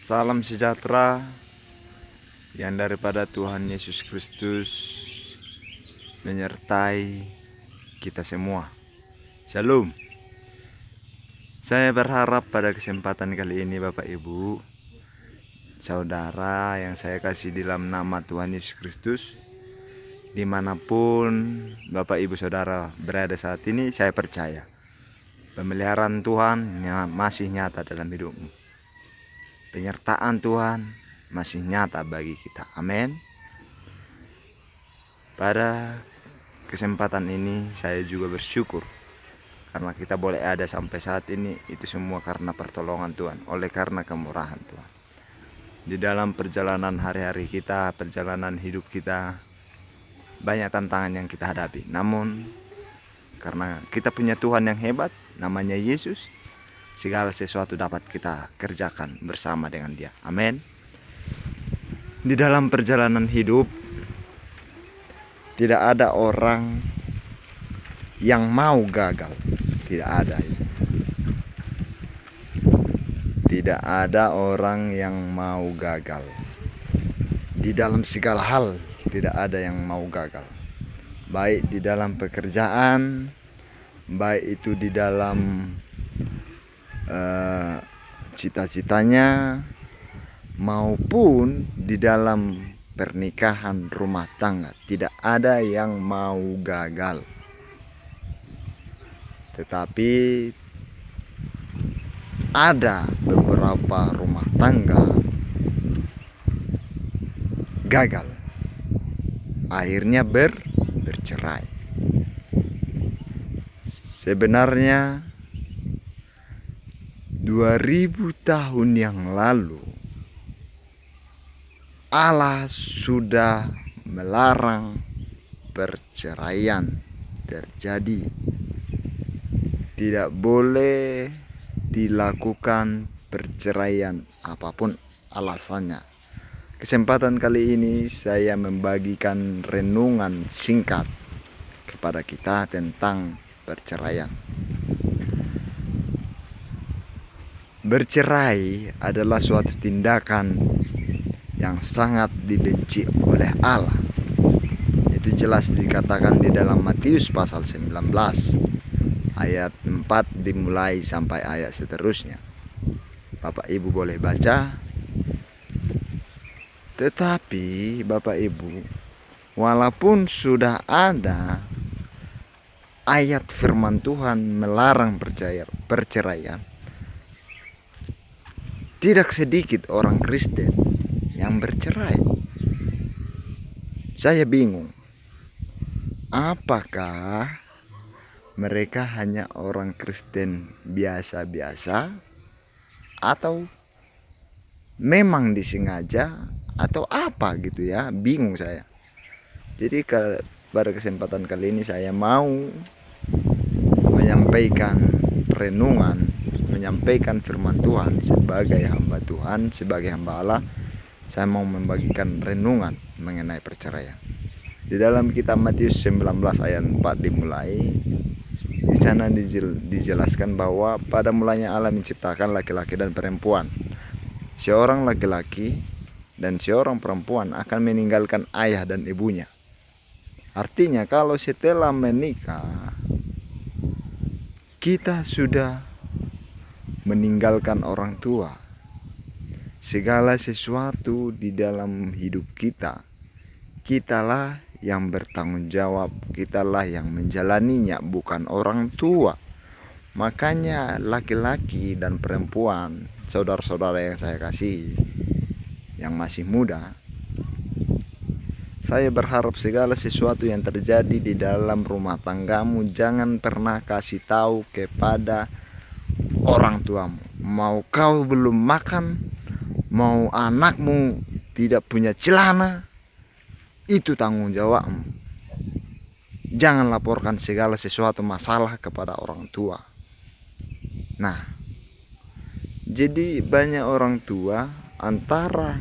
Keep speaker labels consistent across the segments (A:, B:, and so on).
A: Salam sejahtera yang daripada Tuhan Yesus Kristus menyertai kita semua. Shalom. Saya berharap pada kesempatan kali ini Bapak Ibu, saudara yang saya kasih dalam nama Tuhan Yesus Kristus, dimanapun Bapak Ibu Saudara berada saat ini, saya percaya pemeliharaan Tuhan masih nyata dalam hidupmu. Penyertaan Tuhan masih nyata bagi kita. Amin. Pada kesempatan ini saya juga bersyukur karena kita boleh ada sampai saat ini. Itu semua karena pertolongan Tuhan, oleh karena kemurahan Tuhan. Di dalam perjalanan hari-hari kita, perjalanan hidup kita, banyak tantangan yang kita hadapi. Namun karena kita punya Tuhan yang hebat, namanya Yesus, segala sesuatu dapat kita kerjakan bersama dengan Dia. Amin. Di dalam perjalanan hidup tidak ada orang yang mau gagal. Tidak ada. Tidak ada orang yang mau gagal. Di dalam segala hal tidak ada yang mau gagal. Baik di dalam pekerjaan, baik itu di dalam cita-citanya, maupun di dalam pernikahan rumah tangga. Tidak ada yang mau gagal. Tetapi ada beberapa rumah tangga gagal, akhirnya bercerai. Sebenarnya 2000 tahun yang lalu Allah sudah melarang perceraian terjadi. Tidak boleh dilakukan perceraian apapun alasannya. Kesempatan kali ini saya membagikan renungan singkat kepada kita tentang perceraian. Bercerai adalah suatu tindakan yang sangat dibenci oleh Allah. Itu jelas dikatakan di dalam Matius pasal 19 ayat 4 dimulai sampai ayat seterusnya. Bapak Ibu boleh baca. Tetapi Bapak Ibu, walaupun sudah ada ayat firman Tuhan melarang perceraian, tidak sedikit orang Kristen yang bercerai. Saya bingung, apakah mereka hanya orang Kristen biasa-biasa, atau memang disengaja, atau apa gitu ya. Bingung saya. Jadi pada kesempatan kali ini saya mau menyampaikan renungan, menyampaikan firman Tuhan sebagai hamba Tuhan, sebagai hamba Allah. Saya mau membagikan renungan mengenai perceraian. Di dalam kitab Matius 19 ayat 4 dimulai. Di sana dijelaskan bahwa pada mulanya Allah menciptakan laki-laki dan perempuan. Seorang laki-laki dan seorang perempuan akan meninggalkan ayah dan ibunya. Artinya kalau setelah menikah kita sudah meninggalkan orang tua, segala sesuatu di dalam hidup kita, kitalah yang bertanggung jawab, kitalah yang menjalaninya, bukan orang tua. Makanya laki-laki dan perempuan, saudara-saudara yang saya kasih, yang masih muda, saya berharap segala sesuatu yang terjadi di dalam rumah tanggamu jangan pernah kasih tahu kepada orang tuamu. Mau kau belum makan, mau anakmu tidak punya celana, itu tanggung jawabmu. Jangan laporkan segala sesuatu masalah kepada orang tua. Nah, jadi banyak orang tua antara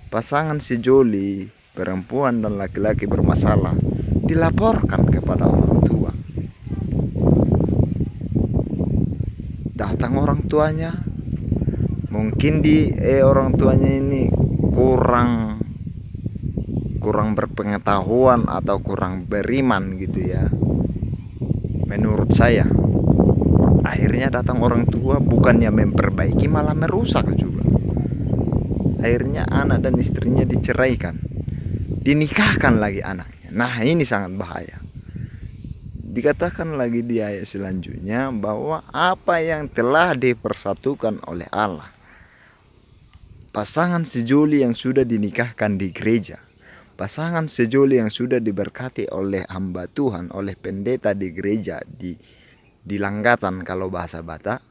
A: pasangan sejoli, perempuan dan laki-laki bermasalah, dilaporkan kepada orang tua. Datang orang tuanya Mungkin orang tuanya ini kurang berpengetahuan atau kurang beriman gitu ya, menurut saya. Akhirnya datang orang tua, bukannya memperbaiki malah merusak juga. Akhirnya anak dan istrinya diceraikan, dinikahkan lagi anaknya. Nah, ini sangat bahaya. Dikatakan lagi di ayat selanjutnya bahwa apa yang telah dipersatukan oleh Allah, pasangan sejoli yang sudah dinikahkan di gereja, pasangan sejoli yang sudah diberkati oleh hamba Tuhan, oleh pendeta di gereja, di langgatan kalau bahasa Batak,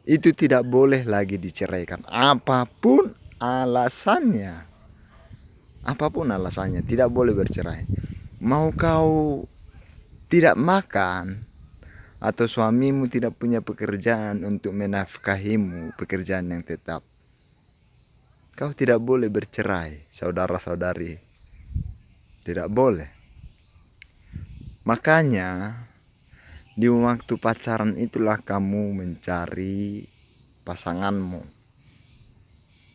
A: itu tidak boleh lagi diceraikan. Apapun alasannya, tidak boleh bercerai. Mau kau tidak makan, atau suamimu tidak punya pekerjaan untuk menafkahimu, pekerjaan yang tetap, kau tidak boleh bercerai, saudara-saudari. Tidak boleh. Makanya di waktu pacaran itulah kamu mencari pasanganmu,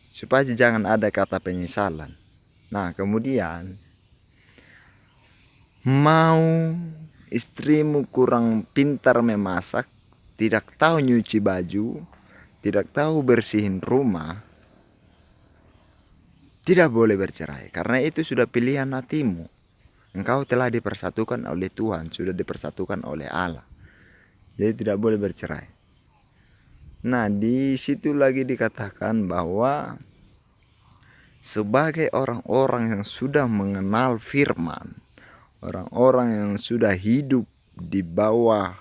A: supaya jangan ada kata penyesalan. Nah, kemudian mau istrimu kurang pintar memasak, tidak tahu nyuci baju, tidak tahu bersihin rumah, tidak boleh bercerai, karena itu sudah pilihan hatimu. Engkau telah dipersatukan oleh Tuhan, sudah dipersatukan oleh Allah. Jadi tidak boleh bercerai. Nah, di situ lagi dikatakan bahwa sebagai orang-orang yang sudah mengenal firman, orang-orang yang sudah hidup di bawah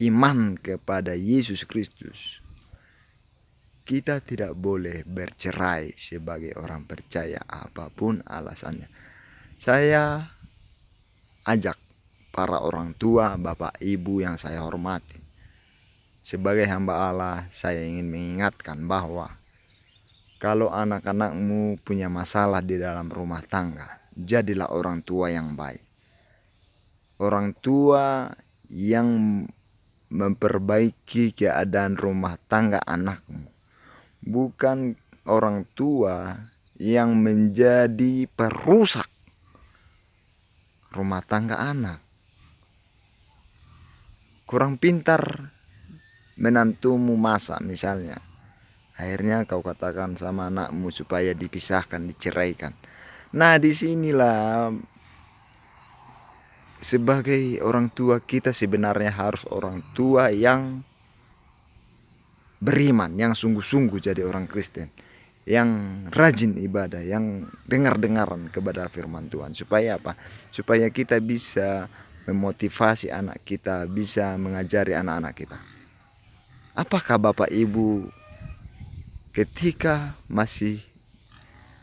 A: iman kepada Yesus Kristus, kita tidak boleh bercerai sebagai orang percaya, apapun alasannya. Saya ajak para orang tua, bapak ibu yang saya hormati, sebagai hamba Allah, saya ingin mengingatkan bahwa kalau anak-anakmu punya masalah di dalam rumah tangga, jadilah orang tua yang baik. Orang tua yang memperbaiki keadaan rumah tangga anakmu. Bukan orang tua yang menjadi perusak rumah tangga anak. Kurang pintar menantumu masak misalnya, akhirnya kau katakan sama anakmu supaya dipisahkan, diceraikan. Nah, disinilah sebagai orang tua kita sebenarnya harus orang tua yang beriman, yang sungguh-sungguh jadi orang Kristen, yang rajin ibadah, yang dengar-dengaran kepada firman Tuhan. Supaya apa? Supaya kita bisa memotivasi anak kita, bisa mengajari anak-anak kita. Apakah Bapak Ibu ketika masih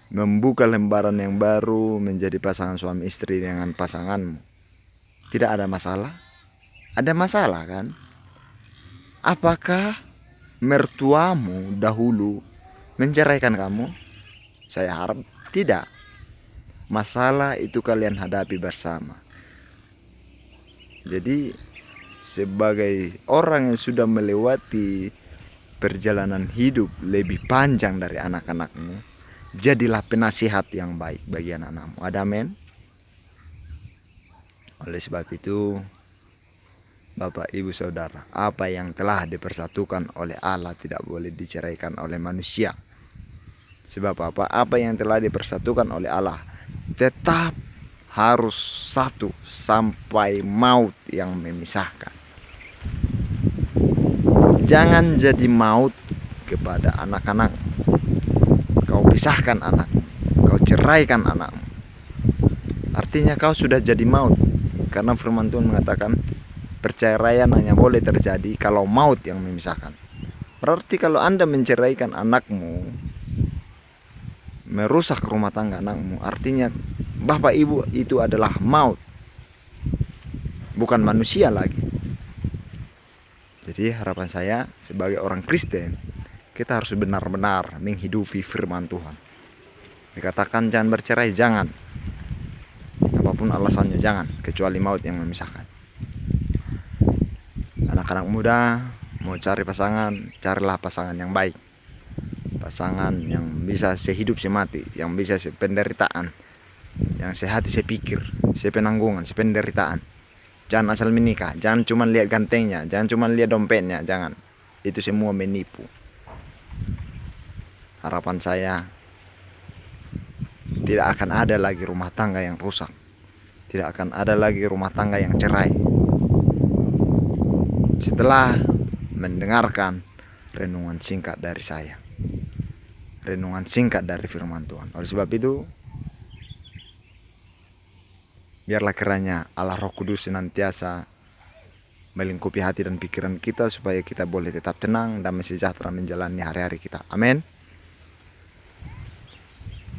A: membuka lembaran yang baru menjadi pasangan suami istri dengan pasanganmu, tidak ada masalah? Ada masalah kan? Apakah mertuamu dahulu menceraikan kamu? Saya harap tidak. Masalah itu kalian hadapi bersama. Jadi sebagai orang yang sudah melewati perjalanan hidup lebih panjang dari anak-anakmu, jadilah penasihat yang baik bagi anak-anakmu. Ada amin? Oleh sebab itu, Bapak, Ibu, Saudara, apa yang telah dipersatukan oleh Allah tidak boleh diceraikan oleh manusia. Sebab apa? Apa yang telah dipersatukan oleh Allah tetap harus satu sampai maut yang memisahkan. Jangan jadi maut kepada anak-anak. Kau pisahkan anak, kau ceraikan anakmu. Artinya kau sudah jadi maut. Karena firman Tuhan mengatakan perceraian hanya boleh terjadi kalau maut yang memisahkan. Berarti kalau Anda menceraikan anakmu, merusak rumah tangga anakmu, artinya Bapak Ibu itu adalah maut, bukan manusia lagi. Jadi harapan saya sebagai orang Kristen, kita harus benar-benar menghidupi firman Tuhan. Dikatakan jangan bercerai, jangan. Apapun alasannya jangan, kecuali maut yang memisahkan. Anak-anak muda mau cari pasangan, carilah pasangan yang baik. pasangan yang bisa sehidup semati, yang bisa sependeritaan, yang sehati sepikir, sepenanggungan, sependeritaan. Jangan asal menikah, jangan cuma lihat gantengnya, jangan cuma lihat dompetnya, jangan. Itu semua menipu. Harapan saya, tidak akan ada lagi rumah tangga yang rusak, tidak akan ada lagi rumah tangga yang cerai. Setelah mendengarkan renungan singkat dari saya, renungan singkat dari firman Tuhan. Oleh sebab itu, biarlah kiranya Allah Roh Kudus senantiasa melingkupi hati dan pikiran kita supaya kita boleh tetap tenang, damai sejahtera menjalani hari-hari kita. Amin.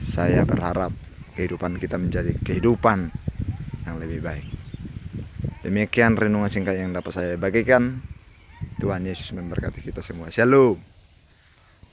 A: Saya berharap kehidupan kita menjadi kehidupan yang lebih baik. Demikian renungan singkat yang dapat saya bagikan. Tuhan Yesus memberkati kita semua. Shalom.